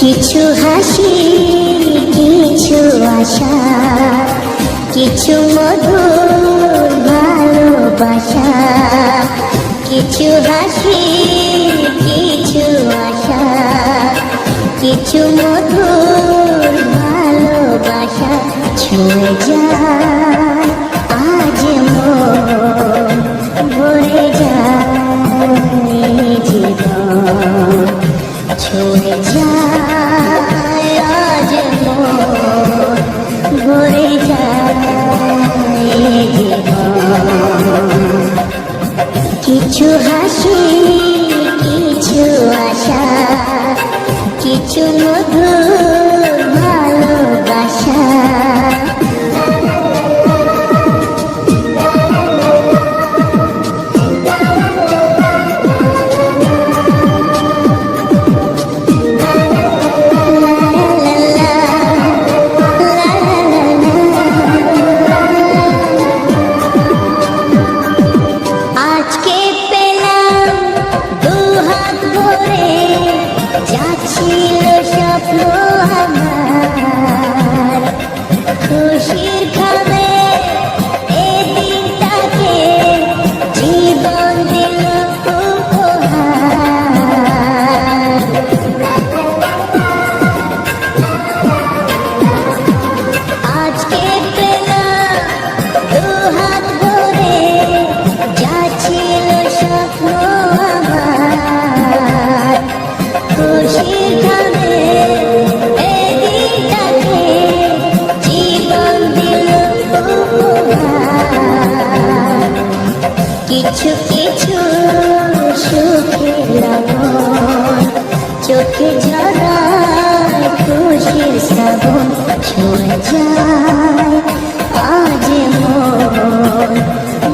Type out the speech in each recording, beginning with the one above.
কিছু হাসি, কিছু আশা, কিছু মধুর ভালোবাসা। কিছু হাসি, কিছু আশা, কিছু মধুর ভালোবাসা। ছুঁয়ে যায় আজ মন, ভরে যায় জীবন। ছুঁয়ে যায় আজ মন, ভরে যায় জীবন। কিছু হাসি, কিছু আশা, কিছু মধুর ভালোবাসা। আজকে পেলাম দুহাত ভরে, যাচ্ছিল স্বপ্ন আমার। খুশির খাবে এই দিনটাকে, জীবন দিল উপহার। আজকে পেলাম দুহাত ভরে, যাচ্ছিল স্বপ্ন আমার। খুশির খাবে এই দিনটাকে, জীবন দিল উপহার। কিছু কিছু সুখের লাগন, চোখে ঝরায় খুশির শ্রাবণ। ছুঁয়ে যায় আজ মন,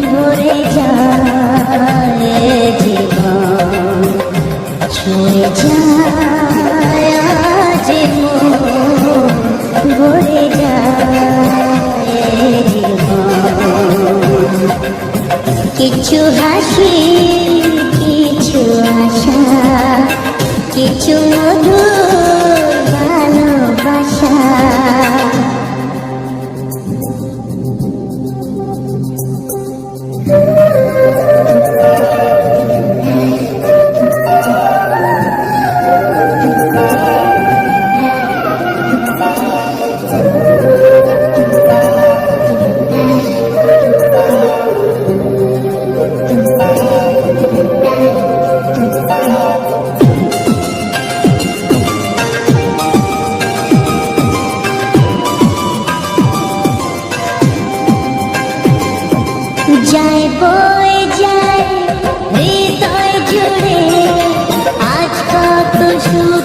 ভরে যায় জীবন। ছুঁয়ে যায় আজ মন, ভরে যায় জীবন। কিছু হাসি, কিছু আশা, কিছু মধুর ভালোবাসা। যায় বয়ে যায় হৃদয় জুড়ে, আজ কত সুখ